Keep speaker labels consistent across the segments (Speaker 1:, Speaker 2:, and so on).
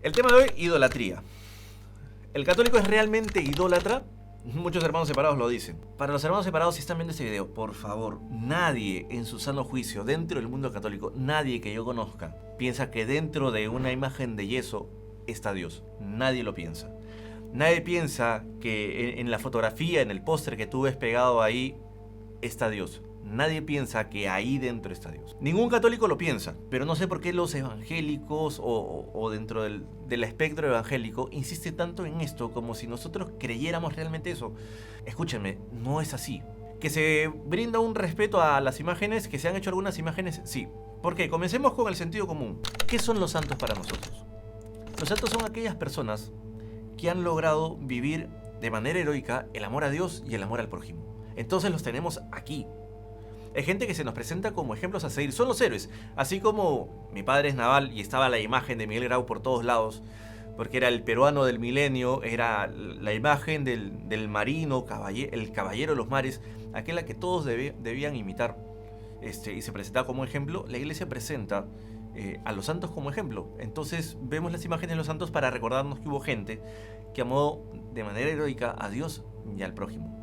Speaker 1: El tema de hoy, idolatría. ¿El católico es realmente idólatra? Muchos hermanos separados lo dicen. Para los hermanos separados, si están viendo este video, por favor, nadie en su sano juicio, dentro del mundo católico, nadie que yo conozca, piensa que dentro de una imagen de yeso está Dios. Nadie lo piensa. Nadie piensa que en la fotografía, en el póster que tú ves pegado ahí, está Dios. Nadie piensa que ahí dentro está Dios. Ningún católico lo piensa, pero no sé por qué los evangélicos o dentro del espectro evangélico insiste tanto en esto como si nosotros creyéramos realmente eso. Escúchenme, no es así. Que se brinda un respeto a las imágenes, que se han hecho algunas imágenes, sí. ¿Por qué? Comencemos con el sentido común. ¿Qué son los santos para nosotros? Los santos son aquellas personas que han logrado vivir de manera heroica el amor a Dios y el amor al prójimo. Entonces los tenemos aquí. Hay gente que se nos presenta como ejemplos a seguir. Son los héroes. Así como mi padre es naval y estaba la imagen de Miguel Grau por todos lados, porque era el peruano del milenio, era la imagen del marino, el caballero de los mares, aquella que todos debían imitar, y se presentaba como ejemplo. La iglesia presenta a los santos como ejemplo. Entonces vemos las imágenes de los santos para recordarnos que hubo gente que amó de manera heroica a Dios y al prójimo.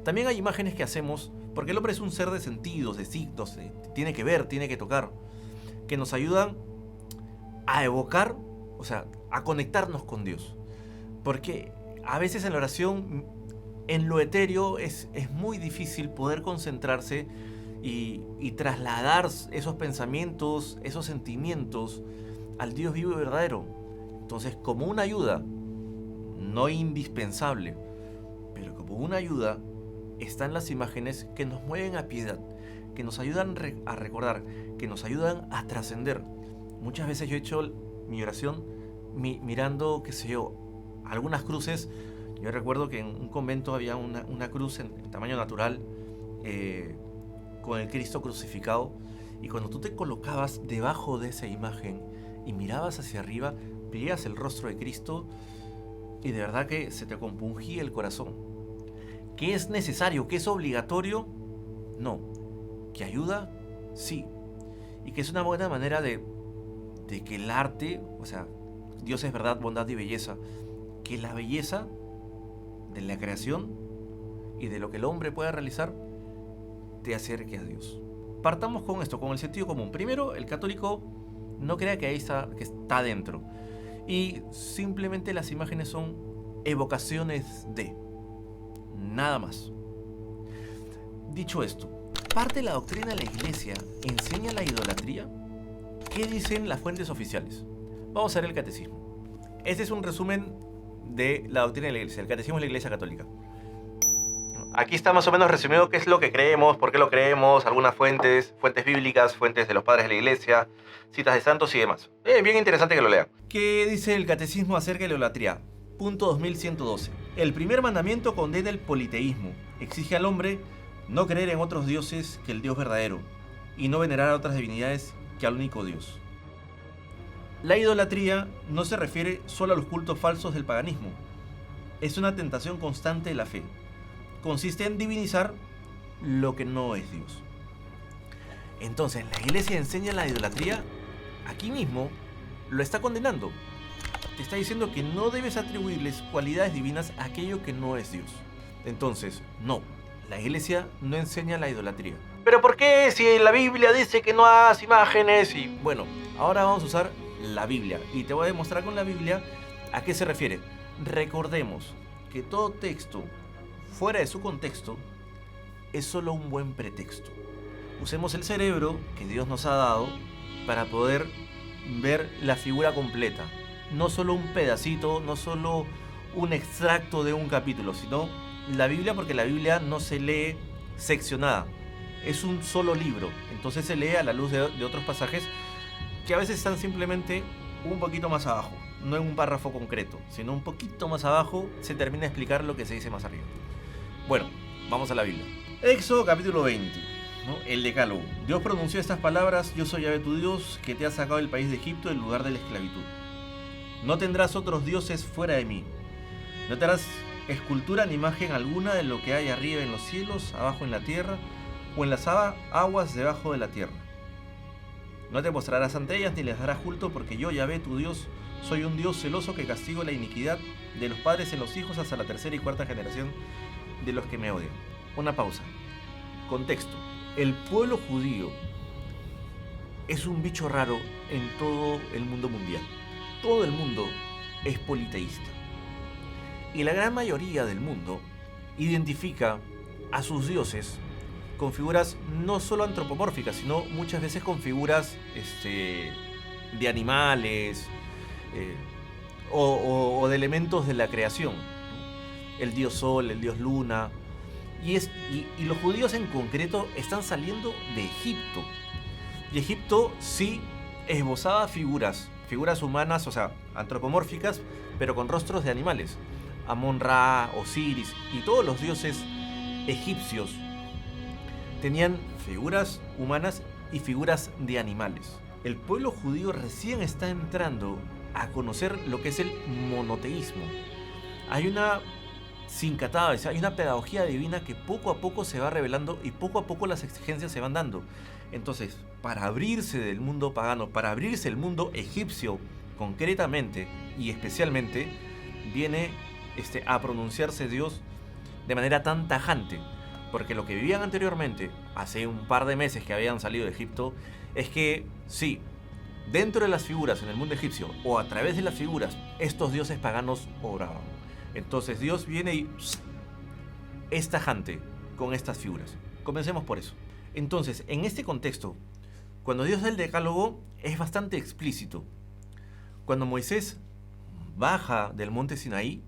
Speaker 1: También hay imágenes que hacemos porque el hombre es un ser de sentidos, de signos, tiene que ver, tiene que tocar, que nos ayudan a evocar, o sea, a conectarnos con Dios. Porque a veces en la oración, en lo etéreo, es muy difícil poder concentrarse y trasladar esos pensamientos, esos sentimientos al Dios vivo y verdadero. Entonces, como una ayuda, no indispensable, pero como una ayuda, están las imágenes que nos mueven a piedad, que nos ayudan a recordar, que nos ayudan a trascender. Muchas veces yo he hecho mi oración mirando, qué sé yo, algunas cruces. Yo recuerdo que en un convento había una cruz en tamaño natural, con el Cristo crucificado, y cuando tú te colocabas debajo de esa imagen y mirabas hacia arriba, veías el rostro de Cristo y de verdad que se te compungía el corazón. ¿Que es necesario? ¿Que es obligatorio? No. ¿Que ayuda? Sí. Y que es una buena manera de que el arte, o sea, Dios es verdad, bondad y belleza, que la belleza de la creación y de lo que el hombre pueda realizar te acerque a Dios. Partamos con esto, con el sentido común. Primero, el católico no crea que ahí está, que está dentro. Y simplemente las imágenes son evocaciones de... nada más. Dicho esto, ¿parte de la doctrina de la iglesia enseña la idolatría? ¿Qué dicen las fuentes oficiales? Vamos a ver el catecismo. Este es un resumen de la doctrina de la iglesia. El catecismo de la iglesia católica. Aquí está más o menos resumido qué es lo que creemos, por qué lo creemos, algunas fuentes bíblicas, fuentes de los padres de la iglesia, citas de santos y demás. Bien interesante que lo lean. ¿Qué dice el catecismo acerca de la idolatría? Punto 2112. El primer mandamiento condena el politeísmo. Exige al hombre no creer en otros dioses que el Dios verdadero y no venerar a otras divinidades que al único Dios. La idolatría no se refiere solo a los cultos falsos del paganismo. Es una tentación constante de la fe. Consiste en divinizar lo que no es Dios. Entonces, la iglesia enseña la idolatría. Aquí mismo lo está condenando. Te está diciendo que no debes atribuirles cualidades divinas a aquello que no es Dios. Entonces, no, la iglesia no enseña la idolatría. ¿Pero por qué? Si la Biblia dice que no hagas imágenes y... Bueno, ahora vamos a usar la Biblia y te voy a demostrar con la Biblia a qué se refiere. Recordemos que todo texto fuera de su contexto es solo un buen pretexto. Usemos el cerebro que Dios nos ha dado para poder ver la figura completa. No solo un pedacito, no solo un extracto de un capítulo, sino la Biblia, porque la Biblia no se lee seccionada. Es un solo libro, entonces se lee a la luz de otros pasajes que a veces están simplemente un poquito más abajo, no en un párrafo concreto, sino un poquito más abajo se termina de explicar lo que se dice más arriba. Bueno, vamos a la Biblia. Éxodo capítulo 20, ¿no? El Decálogo. Dios pronunció estas palabras: yo soy Yahvé tu Dios, que te ha sacado del país de Egipto, del lugar de la esclavitud. No tendrás otros dioses fuera de mí. No te harás escultura ni imagen alguna de lo que hay arriba en los cielos, abajo en la tierra, o en las aguas debajo de la tierra. No te postrarás ante ellas ni les darás culto, porque yo, Yahvé tu Dios, soy un Dios celoso que castigo la iniquidad de los padres en los hijos hasta la tercera y cuarta generación de los que me odian. Una pausa. Contexto. El pueblo judío es un bicho raro en todo el mundo mundial. Todo el mundo es politeísta. Y la gran mayoría del mundo identifica a sus dioses con figuras no solo antropomórficas, sino muchas veces con figuras de animales o de elementos de la creación. El dios Sol, el dios Luna. Y los judíos en concreto están saliendo de Egipto. Y Egipto sí esbozaba figuras humanas, o sea, antropomórficas, pero con rostros de animales. Amón-Ra, Osiris y todos los dioses egipcios tenían figuras humanas y figuras de animales. El pueblo judío recién está entrando a conocer lo que es el monoteísmo. Hay una hay una pedagogía divina que poco a poco se va revelando y poco a poco las exigencias se van dando. Entonces, para abrirse del mundo pagano, para abrirse el mundo egipcio concretamente y especialmente, viene a pronunciarse Dios de manera tan tajante. Porque lo que vivían anteriormente, hace un par de meses que habían salido de Egipto, es que sí, dentro de las figuras en el mundo egipcio o a través de las figuras, estos dioses paganos oraban. Entonces Dios viene y es tajante con estas figuras. Comencemos por eso. Entonces, en este contexto, cuando Dios da el decálogo, es bastante explícito. Cuando Moisés baja del monte Sinaí,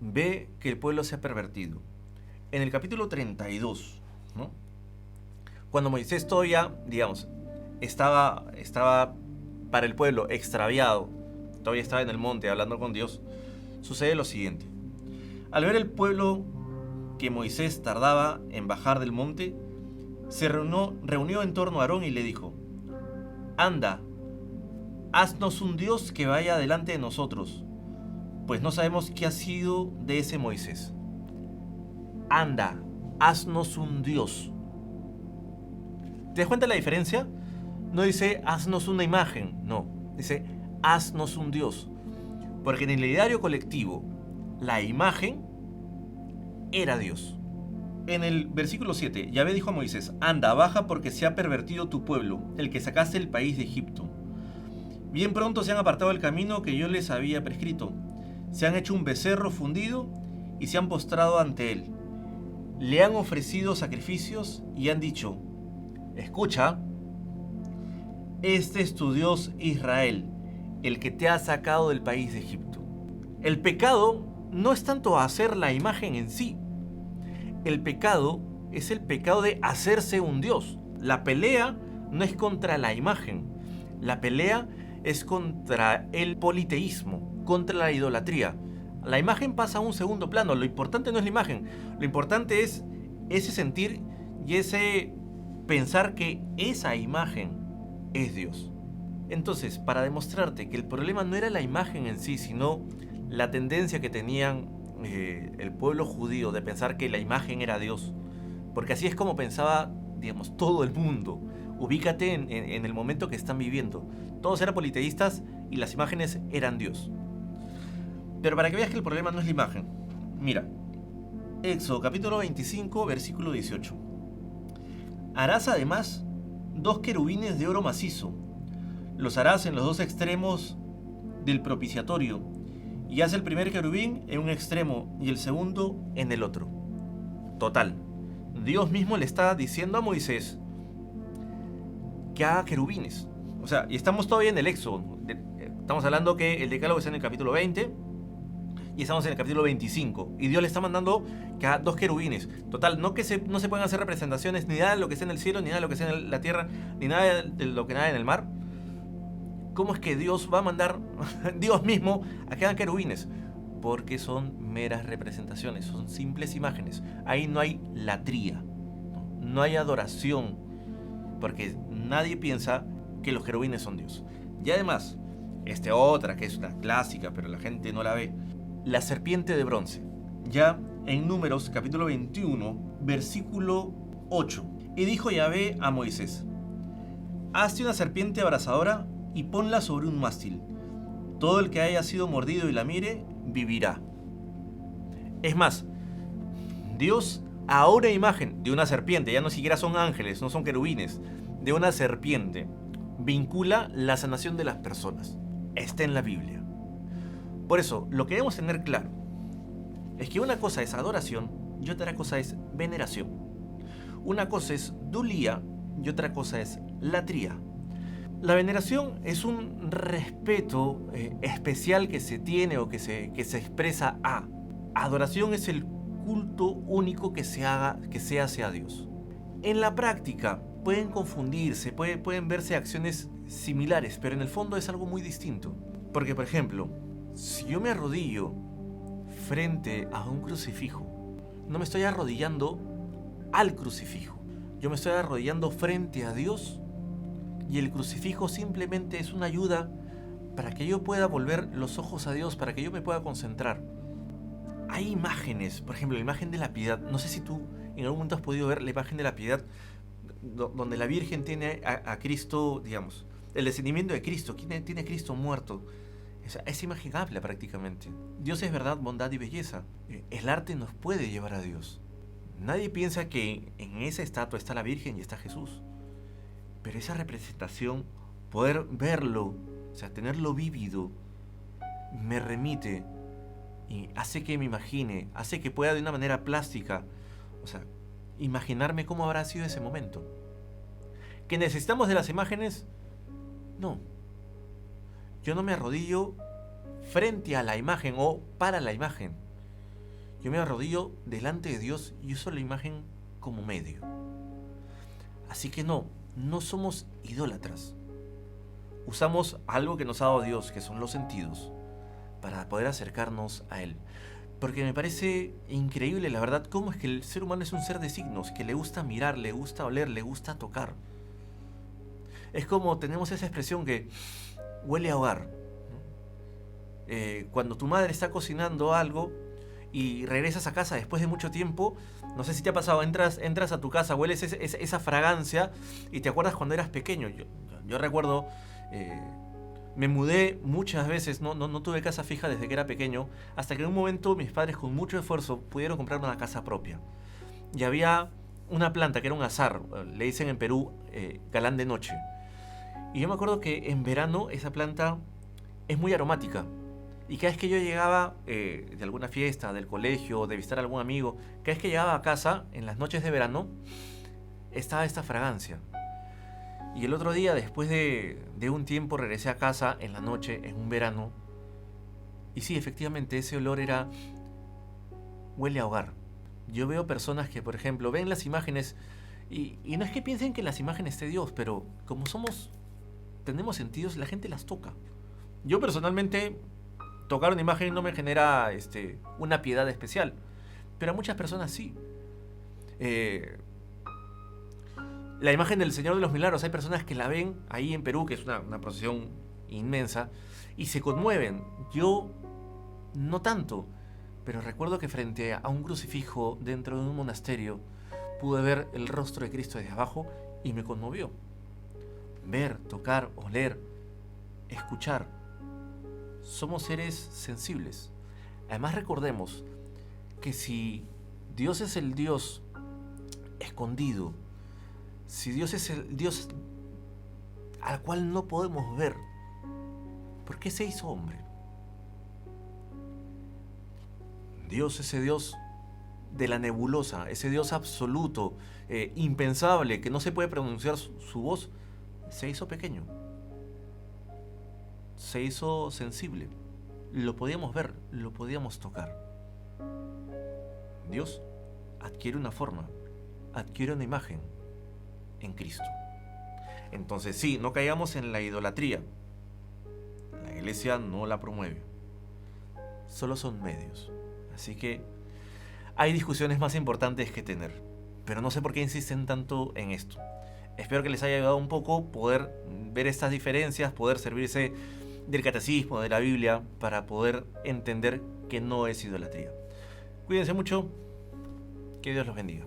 Speaker 1: ve que el pueblo se ha pervertido. En el capítulo 32, ¿no? Cuando Moisés todavía, estaba para el pueblo extraviado, todavía estaba en el monte hablando con Dios, sucede lo siguiente. Al ver el pueblo que Moisés tardaba en bajar del monte, se reunió en torno a Aarón y le dijo: Anda, haznos un Dios que vaya delante de nosotros, pues no sabemos qué ha sido de ese Moisés. Anda, haznos un Dios. ¿Te das cuenta de la diferencia? No dice haznos una imagen, no, dice haznos un Dios. Porque en el ideario colectivo, la imagen era Dios. En el versículo 7, Yahvé dijo a Moisés: Anda, baja porque se ha pervertido tu pueblo, el que sacaste del país de Egipto. Bien pronto se han apartado del camino que yo les había prescrito. Se han hecho un becerro fundido y se han postrado ante él. Le han ofrecido sacrificios y han dicho: Escucha, este es tu Dios Israel, el que te ha sacado del país de Egipto. El pecado no es tanto hacer la imagen en sí. El pecado es el pecado de hacerse un Dios. La pelea no es contra la imagen. La pelea es contra el politeísmo, contra la idolatría. La imagen pasa a un segundo plano. Lo importante no es la imagen. Lo importante es ese sentir y ese pensar que esa imagen es Dios. Entonces, para demostrarte que el problema no era la imagen en sí, sino la tendencia que tenían el pueblo judío de pensar que la imagen era Dios, porque así es como pensaba, todo el mundo. Ubícate en el momento que están viviendo. Todos eran politeístas y las imágenes eran Dios. Pero para que veas que el problema no es la imagen, mira, Éxodo capítulo 25, versículo 18. Harás además 2 querubines de oro macizo. Los harás en los 2 extremos del propiciatorio, y haz el primer querubín en un extremo y el segundo en el otro. Total, Dios mismo le está diciendo a Moisés que haga querubines. O sea, y estamos todavía en el Éxodo. Estamos hablando que el decálogo está en el capítulo 20 y estamos en el capítulo 25. Y Dios le está mandando que haga 2 querubines. Total, no se pueden hacer representaciones ni nada de lo que está en el cielo, ni nada de lo que está en la tierra, ni nada de lo que nada en el mar. ¿Cómo es que Dios va a mandar, Dios mismo, a que hagan querubines? Porque son meras representaciones, son simples imágenes. Ahí no hay latría, no hay adoración, porque nadie piensa que los querubines son Dios. Y además, otra que es una clásica, pero la gente no la ve, la serpiente de bronce. Ya en Números capítulo 21, versículo 8. Y dijo Yahvé a Moisés: Hazte una serpiente abrasadora y ponla sobre un mástil. Todo el que haya sido mordido y la mire, vivirá. Es más, Dios a una imagen de una serpiente, ya no siquiera son ángeles, no son querubines, de una serpiente, vincula la sanación de las personas. Está en la Biblia. Por eso, lo que debemos tener claro es que una cosa es adoración y otra cosa es veneración. Una cosa es dulía y otra cosa es latría. La veneración es un respeto especial que se tiene o que se expresa a. Adoración es el culto único que se hace a Dios. En la práctica pueden confundirse, pueden verse acciones similares, pero en el fondo es algo muy distinto. Porque, por ejemplo, si yo me arrodillo frente a un crucifijo, no me estoy arrodillando al crucifijo. Yo me estoy arrodillando frente a Dios y el crucifijo simplemente es una ayuda para que yo pueda volver los ojos a Dios, para que yo me pueda concentrar. Hay imágenes, por ejemplo, la imagen de la piedad. No sé si tú en algún momento has podido ver la imagen de la piedad donde la Virgen tiene a Cristo, digamos, el descendimiento de Cristo, tiene a Cristo muerto. Esa imagen habla prácticamente. Dios es verdad, bondad y belleza. El arte nos puede llevar a Dios. Nadie piensa que en esa estatua está la Virgen y está Jesús. Pero esa representación, poder verlo, o sea, tenerlo vívido, me remite y hace que me imagine, hace que pueda de una manera plástica, o sea, imaginarme cómo habrá sido ese momento. ¿Que necesitamos de las imágenes? No. Yo no me arrodillo frente a la imagen o para la imagen. Yo me arrodillo delante de Dios y uso la imagen como medio. Así que no somos idólatras. Usamos algo que nos ha dado Dios, que son los sentidos, para poder acercarnos a Él. Porque me parece increíble, la verdad, cómo es que el ser humano es un ser de signos, que le gusta mirar, le gusta oler, le gusta tocar. Es como tenemos esa expresión que huele a hogar. Cuando tu madre está cocinando algo y regresas a casa después de mucho tiempo, no sé si te ha pasado, entras a tu casa, hueles esa fragancia y te acuerdas cuando eras pequeño. Yo recuerdo, me mudé muchas veces, no tuve casa fija desde que era pequeño, hasta que en un momento mis padres con mucho esfuerzo pudieron comprar una casa propia. Y había una planta que era un azar, le dicen en Perú galán de noche. Y yo me acuerdo que en verano esa planta es muy aromática. Y cada vez que yo llegaba de alguna fiesta, del colegio, de visitar a algún amigo, cada vez que llegaba a casa, en las noches de verano, estaba esta fragancia. Y el otro día, después de un tiempo, regresé a casa en la noche, en un verano. Y sí, efectivamente, ese olor huele a hogar. Yo veo personas que, por ejemplo, ven las imágenes y no es que piensen que en las imágenes esté Dios, pero como tenemos sentidos, la gente las toca. Yo personalmente, tocar una imagen no me genera una piedad especial, pero a muchas personas sí. La imagen del Señor de los Milagros, hay personas que la ven ahí en Perú, que es una procesión inmensa, y se conmueven. Yo no tanto, pero recuerdo que frente a un crucifijo dentro de un monasterio pude ver el rostro de Cristo desde abajo y me conmovió. Ver, tocar, oler, escuchar. Somos seres sensibles. Además, recordemos que si Dios es el Dios escondido, si Dios es el Dios al cual no podemos ver, ¿por qué se hizo hombre? Dios, ese Dios de la nebulosa, ese Dios absoluto, impensable, que no se puede pronunciar su voz, se hizo pequeño. Se hizo sensible. Lo podíamos ver, lo podíamos tocar. Dios adquiere una forma, adquiere una imagen en Cristo. Entonces sí, no caigamos en la idolatría. La iglesia no la promueve. Solo son medios. Así que hay discusiones más importantes que tener. Pero no sé por qué insisten tanto en esto. Espero que les haya ayudado un poco poder ver estas diferencias, poder servirse del catecismo, de la Biblia, para poder entender que no es idolatría. Cuídense mucho, que Dios los bendiga.